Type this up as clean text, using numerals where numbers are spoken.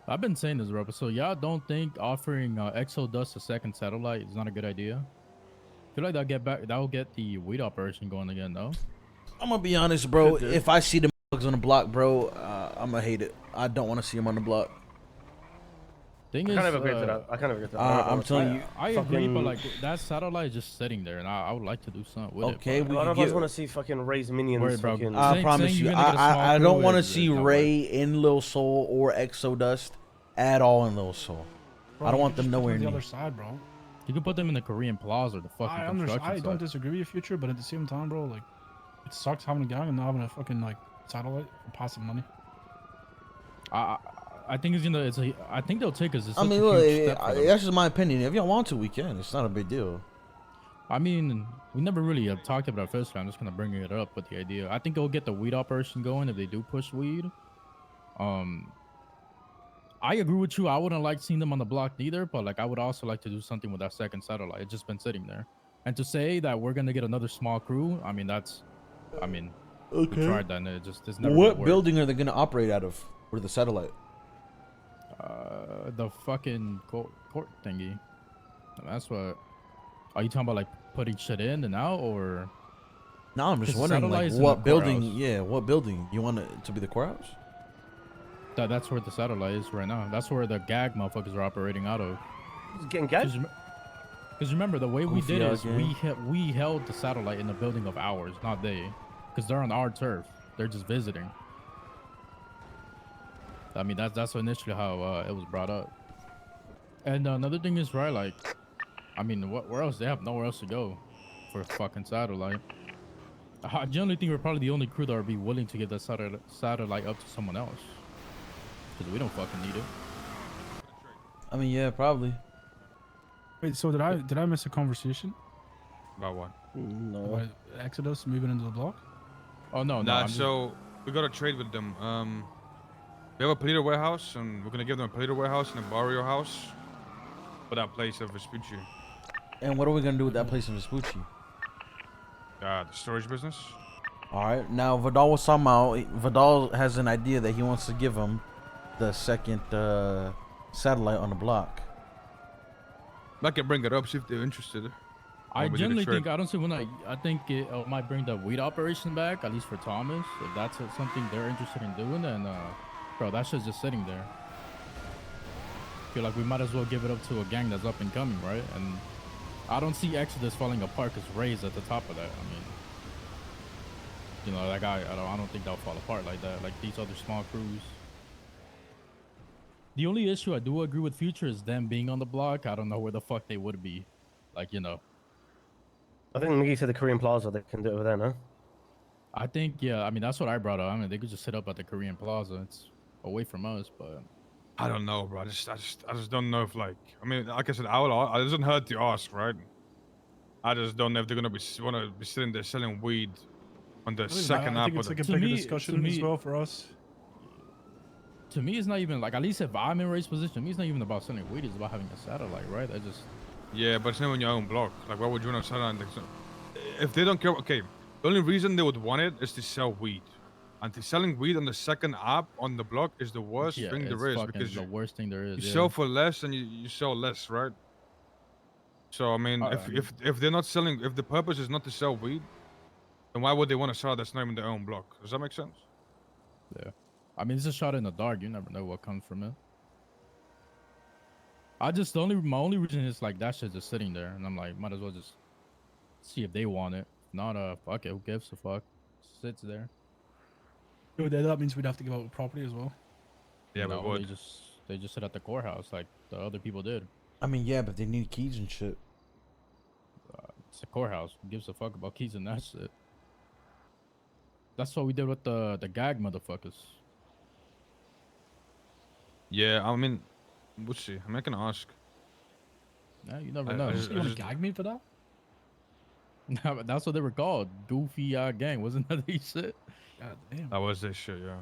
I've been saying this, Rob. So y'all don't think offering Exodus a second satellite is not a good idea? I feel like that'll get the weed operation going again, though. I'm gonna be honest, bro. Could do. If I see the bugs on the block, bro, I'm gonna hate it. I don't want to see them on the block. Thing I kind is, of agree to that. I kind of agree to that. I don't I'm want to see telling it. you. I agree, but like that satellite is just sitting there, and I would like to do something with Okay, it. we A lot can of us get. want to see fucking Ray's minions. Worry, bro. Fucking. I Saying promise you're you, gonna get a small I don't crew want to is see not Ray in Lil Soul or Exodust at all in Lil Soul. Bro, I don't you want could them just put nowhere on the near. other side, bro. You can put them in the Korean Plaza or the fucking construction I don't site. disagree with your future, but at the same time, bro, like, it sucks having a gang and not having a fucking like satellite for passive money. I I think it's gonna. I think they'll take us. It's I such mean, a look, huge step for them. that's just my opinion. If y'all want to, we can. It's not a big deal. I mean, we never really talked about it first time. I'm just gonna bring it up with the idea. I think they'll get the weed operation going if they do push weed. Um, I agree with you. I wouldn't like seeing them on the block neither, but like I would also like to do something with that second satellite. It's just been sitting there, and to say that we're gonna get another small crew, I mean we tried that and it's never gonna What work. building are they gonna operate out of? Or the satellite? The fucking court thingy. That's what. Are you talking about like putting shit in and out or? No, I'm just 'Cause the wondering, like, satellite is in what the building? courthouse. Yeah, what building? You want it to be the courthouse? That's where the satellite is right now. That's where the gag motherfuckers are operating out of. He's getting gagged. Because remember, the way we Goofy did out is gang. we held the satellite in the building of ours, not they. Because they're on our turf. They're just visiting. I mean, that's initially how it was brought up. And another thing is, right, like, I mean, where else? They have nowhere else to go for a fucking satellite. I generally think we're probably the only crew that would be willing to give that satellite up to someone else. Because we don't fucking need it. I mean, yeah, probably. Wait, so did I miss a conversation About what? No. about Exodus moving into the block? Oh, no, no. Nah, I'm just- so we got to trade with them. We have a Polito warehouse, and we're gonna give them a Polito warehouse and a Barrio house for that place of Vespucci. And what are we gonna do with that place in Vespucci? The storage business. All right. Now Vidal was talking about. Vidal has an idea that he wants to give him the second satellite on the block. I can bring it up, see if they're interested. I Or we did a generally trade. think I don't see when I think it might bring the weed operation back, at least for Thomas. If that's something they're interested in doing, then bro, that shit's just sitting there. Feel like we might as well give it up to a gang that's up and coming, right? And I don't see Exodus falling apart because Ray's at the top of that. I mean, you know, that guy. I don't think they'll fall apart like that. Like these other small crews. The only issue I do agree with Future is them being on the block. I don't know where the fuck they would be. Like, you know. I think Miggy said the Korean Plaza. They can do it over there, no? I think, yeah, I mean, that's what I brought up. I mean, they could just sit up at the Korean Plaza. It's away from us, but I don't know, bro. I just don't know if like. I mean, like I said, it doesn't hurt to ask, right? I just don't know if they're gonna want to be sitting there selling weed on the second I app. think it's like a To bigger me- discussion to me- as well for us. to me, it's not even like, at least if I'm in Ray's position, to me, it's not even about selling weed. It's about having a satellite, right? I just, Yeah, but it's not on your own block. Like, why would you want to sell it? If they don't care, okay. The only reason they would want it is to sell weed. And selling weed on the second app on the block is the worst yeah, thing it's there is fucking because the worst thing there is. you Yeah. sell for less and you sell less, right? So I mean, if they're not selling, if the purpose is not to sell weed, then why would they want to sell that's not even their own block? Does that make sense? Yeah. I mean, it's a shot in the dark. You never know what comes from it. My only reason is like that shit's just sitting there, and I'm like, might as well just see if they want it. If not, fuck it. Who gives a fuck? Sits there. Yo, that means we'd have to give out property as well. Yeah, No, we would. they just sit at the courthouse like the other people did. I mean, yeah, but they need keys and shit. It's a courthouse. Who gives a fuck about keys and that shit? That's what we did with the gag motherfuckers. Yeah, I mean, we'll see. I mean, I can ask. Yeah, you never I know. just- You want to gag me for that? Nah, but that's what they were called. Goofy gang. Wasn't that they shit? God damn. That was this shit, yeah.